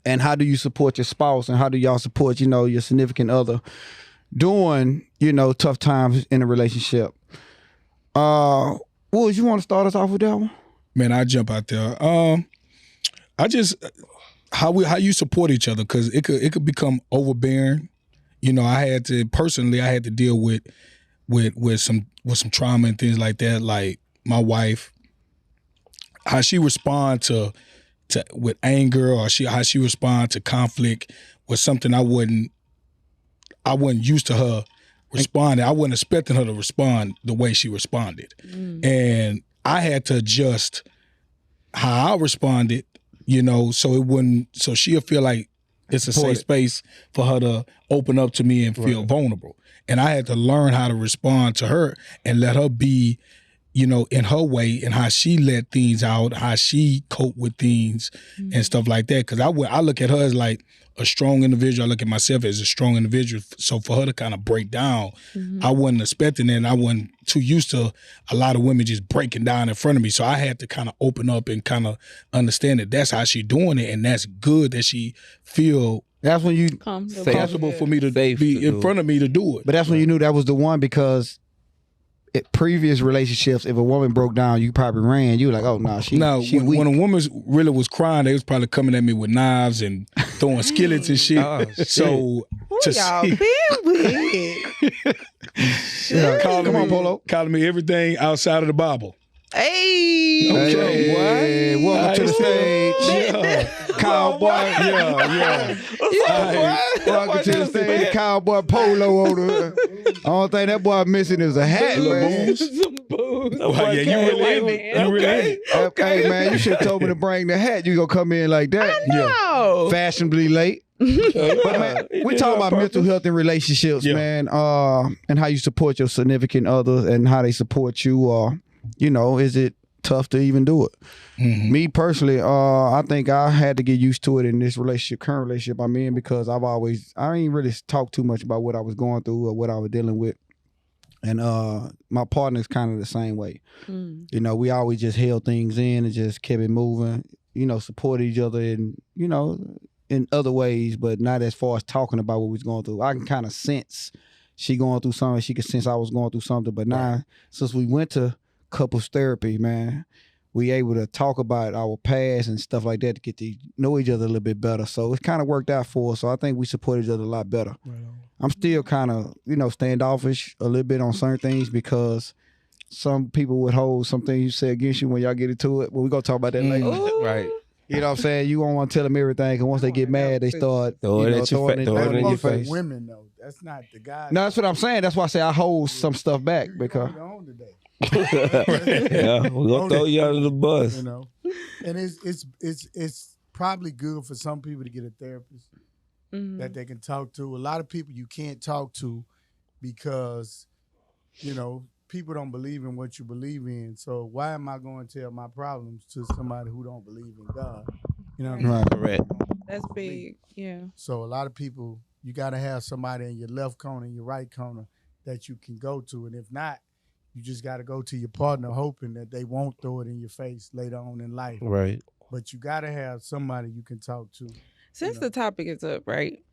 and how do you support your spouse, and how do y'all support, your significant other during, tough times in a relationship? Woods, you want to start us off with that one? Man, I jump out there. I just how you support each other, because it could become overbearing. I had to deal with some trauma and things like that. Like my wife, how she respond to with anger, or how she respond to conflict was something I wasn't used to her responding. I wasn't expecting her to respond the way she responded. And I had to adjust how I responded, so she'll feel like it's a safe space for her to open up to me and feel vulnerable. And I had to learn how to respond to her and let her be, in her way, and how she let things out, how she cope with things and stuff like that. Because I look at her as like a strong individual. I look at myself as a strong individual. So for her to kind of break down, I wasn't expecting it, and I wasn't too used to a lot of women just breaking down in front of me. So I had to kind of open up and kind of understand that that's how she doing it, and that's good that she feel. That's when you comfortable for me to be in front of me to do it. But that's when you knew that was the one, because previous relationships, if a woman broke down, you probably ran. You were like, oh no, she weak. When a woman really was crying, they was probably coming at me with knives and throwing skillets and shit. Oh, shit. So to y'all been with? Come on, Polo. Calling me everything outside of the Bible. Hey. Hey, welcome to the stage. Cowboy. Yeah. Welcome to the stage. Cowboy Polo on the. Only thing that boy missing is a hat, man. Some booze. Oh, yeah, you really in it. You really in it. Hey, man, you should have told me to bring the hat. You gonna come in like that. No. Fashionably late. But man, we talking about mental health and relationships, man, and how you support your significant other and how they support you. Is it tough to even do it? Me personally, I think I had to get used to it in this current relationship I'm in, because I ain't really talked too much about what I was going through or what I was dealing with. And my partner's kind of the same way. We always just held things in and just kept it moving, support each other in other ways, but not as far as talking about what we was going through. I can kind of sense she going through something. She could sense I was going through something. But now, since we went to couples therapy, man, we able to talk about our past and stuff like that to get to know each other a little bit better. So it's kind of worked out for us. So I think we support each other a lot better. I'm still kind of, standoffish a little bit on certain things, because some people would hold some things you say against you when y'all get into it. But we're going to talk about that later. Right. You know what I'm saying? You don't want to tell them everything, because once they get mad, they start throwing it in your face. Women, though. That's not the guy. No, that's what I'm saying. That's why I say I hold some stuff back, because... Yeah, we're gonna throw you under the bus. And it's probably good for some people to get a therapist that they can talk to. A lot of people you can't talk to because people don't believe in what you believe in. So why am I going to tell my problems to somebody who don't believe in God? You know what I mean? Right. Correct. That's big. Yeah. So a lot of people, you got to have somebody in your left corner and your right corner that you can go to, and if not, you just got to go to your partner hoping that they won't throw it in your face later on in life. Right. But you got to have somebody you can talk to. Since the topic is up, right?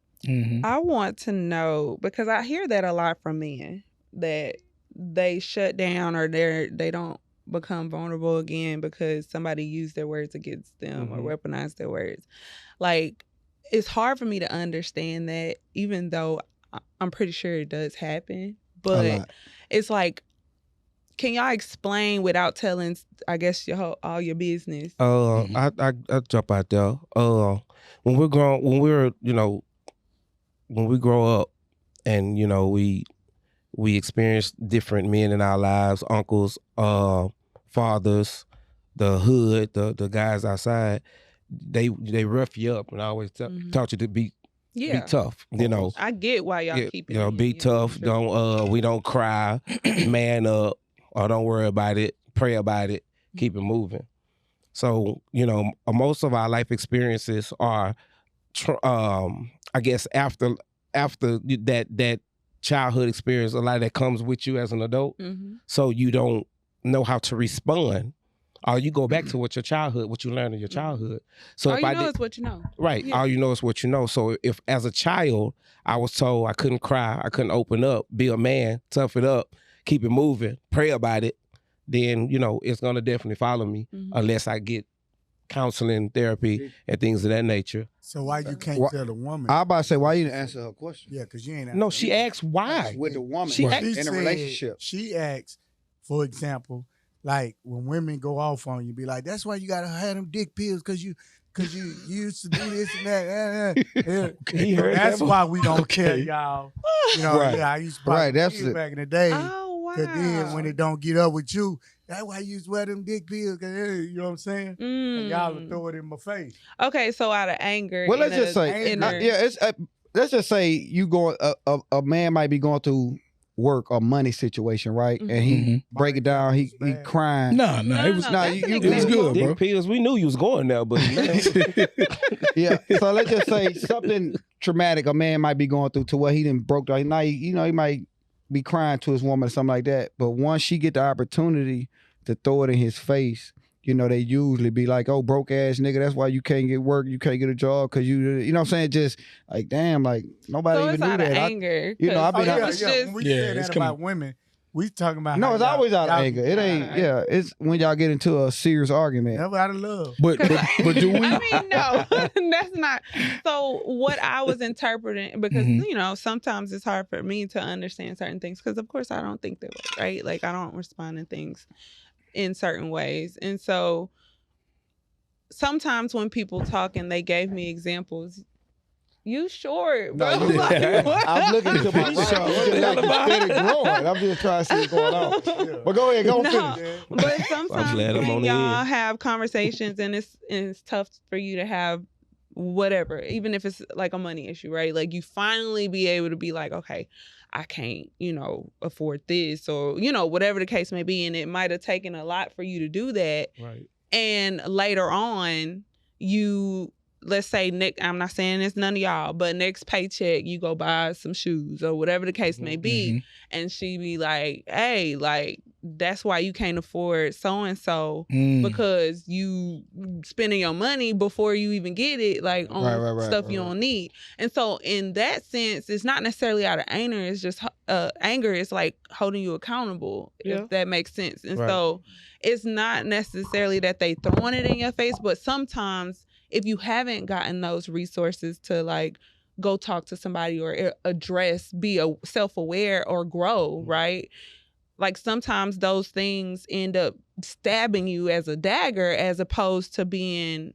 I want to know, because I hear that a lot from men, that they shut down or they don't become vulnerable again because somebody used their words against them or weaponized their words. Like, it's hard for me to understand that, even though I'm pretty sure it does happen. But it's like, can y'all explain without telling, I guess, all your business? I jump out there. When we grow up, and we experience different men in our lives, uncles, fathers, the hood, the guys outside. They rough you up, and I always taught you to be tough. I get why y'all keep it. Be tough. Sure. Don't we don't cry, man up. Or don't worry about it, pray about it, keep it moving. So, most of our life experiences are, I guess, after that childhood experience, a lot of that comes with you as an adult. So you don't know how to respond Or you go back to what you learned in your childhood. So all if you I know did, is what you know. right, Yeah. all you know is what you know. So if as a child I was told I couldn't cry, I couldn't open up, be a man, tough it up, keep it moving, pray about it, then it's gonna definitely follow me unless I get counseling, therapy, and things of that nature. So why you can't tell the woman? I about to say, why you didn't answer her question? Yeah, because you ain't. No, she asked why. With the woman She in asked- a said- relationship. She asked, for example, like when women go off on you, be like, "That's why you gotta have them dick pills, because you used to do this and that." Yeah. He heard That's that why we don't Okay. tell y'all. Right. Yeah, I used to buy Right, that's pills it. back in the day. Oh wow. Cause then when it don't get up with you, that's why you used to wear them dick pills. Cause you know what I'm saying? And y'all would throw it in my face. Okay, so out of anger. Well, let's in just say, inner- let's just say you going a man might be going through work or money situation, right? And he break it down, he crying. No, it was No, Nah, that's you- an you- it was example. good, bro. Dick pills, we knew you was going there, but Yeah. So let's just say something traumatic a man might be going through to where he didn't broke down. Now he might be crying to his woman or something like that. But once she get the opportunity to throw it in his face, they usually be like, "Oh, broke ass nigga, that's why you can't get work, you can't get a job, cause you know what I'm saying?" Just like, damn, like nobody So even it's knew out of that. anger. I've been Yeah, it's yeah. just When we Yeah, say it's that coming- about women, we talking about No, how it's always out of y'all- anger. It ain't. Yeah, it's when y'all get into a serious argument. Never out of love. But do we? I mean, no, that's not. So what I was interpreting, because sometimes it's hard for me to understand certain things, because of course I don't think that way, right? Like I don't respond to things in certain ways, and so sometimes when people talk and they gave me examples. You short, bro. No, I'm looking to my right. Sure. It's just like you steady growing. I'm just trying to see what's going on. But go ahead, go No. finish. But sometimes glad I'm when on the y'all end. have conversations and it's tough for you to have whatever, even if it's like a money issue, right? Like you finally be able to be like, okay, I can't, afford this or, whatever the case may be. And it might have taken a lot for you to do that. right. And later on, let's say, Nick, I'm not saying it's none of y'all, but next paycheck, you go buy some shoes or whatever the case may be. And she be like, hey, like, that's why you can't afford so-and-so because you spending your money before you even get it, like on stuff you don't need. And so in that sense, it's not necessarily out of anger. It's just anger is like holding you accountable, if that makes sense. And so it's not necessarily that they throwing it in your face, but sometimes if you haven't gotten those resources to like go talk to somebody or address, be self-aware or grow, right? Like sometimes those things end up stabbing you as a dagger as opposed to being,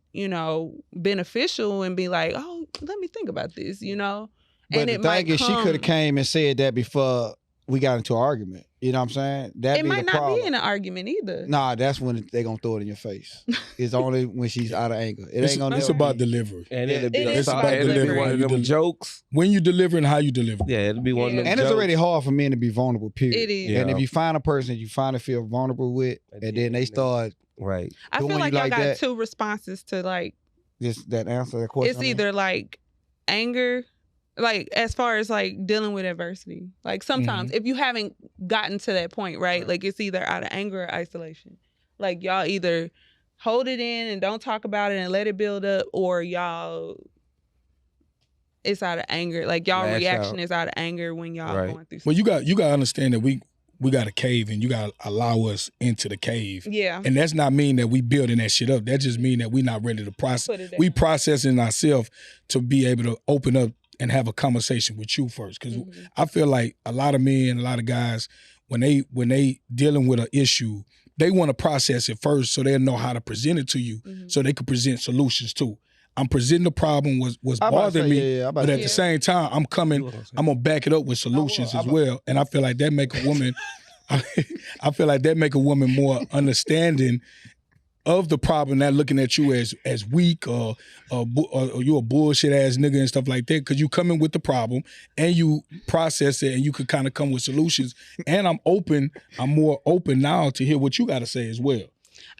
beneficial and be like, oh, let me think about this, But and the thing is, she could have came and said that before we got into an argument. You know what I'm saying? That it might not be in an argument either. Nah, that's when they gonna throw it in your face. It's only when she's out of anger. It ain't gonna. It's about delivery. And it'll be, It is it'll about be delivery. one of them jokes. When you deliver and how you deliver. Yeah, it'll be one of them And jokes. it's already hard for men to be vulnerable, period. It is. Yeah. And if you find a person you finally feel vulnerable with, and then they start Right. I feel doing like you y'all like got that. two responses to like, just that answer that question. it's either like anger, like as far as like dealing with adversity. Like sometimes if you haven't gotten to that point, right? Like it's either out of anger or isolation. Like y'all either hold it in and don't talk about it and let it build up, or y'all it's out of anger. Like y'all Lash reaction out. is out of anger when y'all Right. going through Well, something. you got to understand that we got a cave and you got to allow us into the cave. Yeah. And that's not mean that we building that shit up. That just mean that we not ready to process. Put it down. We processing ourselves to be able to open up and have a conversation with you first. Because I feel like a lot of men, a lot of guys, when they dealing with an issue, they want to process it first so they'll know how to present it to you so they can present solutions too. I'm presenting the problem was bothering me, but at the same time, I'm going to back it up with solutions as well. And I feel like that make a woman, I feel like that make a woman more understanding of the problem, not looking at you as weak or you a bullshit ass nigga and stuff like that. Because you come in with the problem and you process it and you could kind of come with solutions. And I'm more open now to hear what you got to say as well.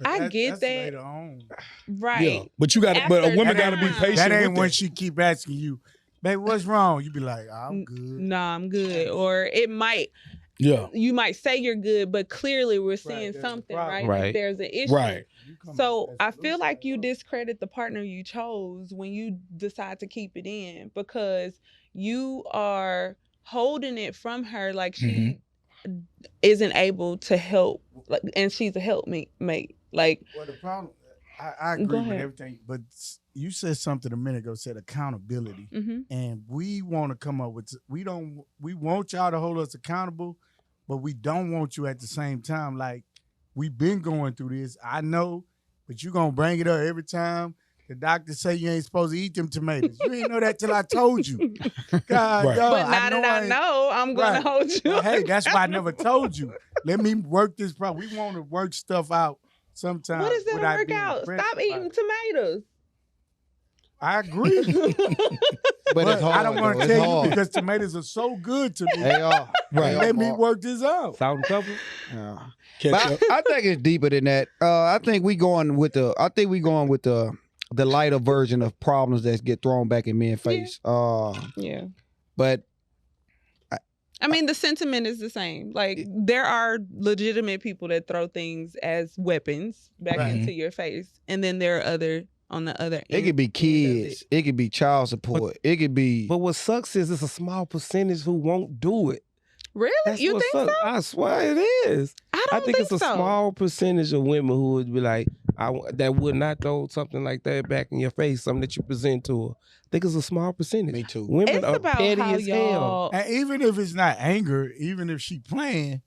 I get that's that. later on. Right. Yeah, but but a After woman that- got to be patient. That ain't with when that. she keep asking you, baby, what's wrong? You be like, I'm good. Nah, I'm good. Or it might, Yeah, you might say you're good, but clearly we're seeing there's a something, problem. right? Right. Like there's an issue. right. So I feel like you discredit the partner you chose when you decide to keep it in, because you are holding it from her like she isn't able to help, like, and she's a helpmate. Like, well, the problem, I agree with everything, but you said something a minute ago, said accountability, and we want to come up with, we want y'all to hold us accountable, but we don't want you at the same time. Like, we've been going through this, I know, but you gonna bring it up every time the doctor say you ain't supposed to eat them tomatoes. You ain't know that till I told you. God, Right. But now that I know, I'm gonna hold you. Well, hey, that's why I never told you. Let me work this problem. We want to work stuff out sometimes. What is that to work out? Stop eating tomatoes. I agree. But it's hard. I don't want to tell you because tomatoes are so good to me. They are. Right. Let me work this out. Salt and pepper. Yeah. But I think it's deeper than that. I think we going with the lighter version of problems that get thrown back in men's face. Yeah. But I mean, the sentiment is the same. Like, there are legitimate people that throw things as weapons back into your face, and then there are on the other end. It could be kids. It could be child support. It could be. But what sucks is it's a small percentage who won't do it. Really? That's you what think sucks. so? I swear it is. I think it's a small percentage of women who would be like, that would not throw something like that back in your face, something that you present to her. I think it's a small percentage. Me too. Women It's are about petty how as y'all- hell. And even if it's not anger, even if she playing,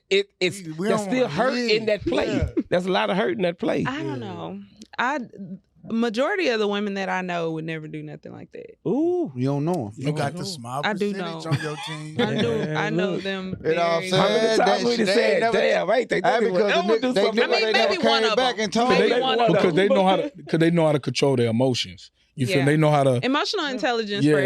It's we there's don't still wanna hurt live. in that play. Yeah. There's a lot of hurt in that play. I don't know. Majority of the women that I know would never do nothing like that. Ooh. You don't know. you got the small I do percentage know. on your team. I know look. them. It all very- said- How many That times we shit, just they ain't said, never- damn, right? They Because never they do something. never maybe one came of back them. and told Maybe me. one of them. Because they know how to control their emotions. You feel Yeah. they know how to Emotional intelligence Yeah. for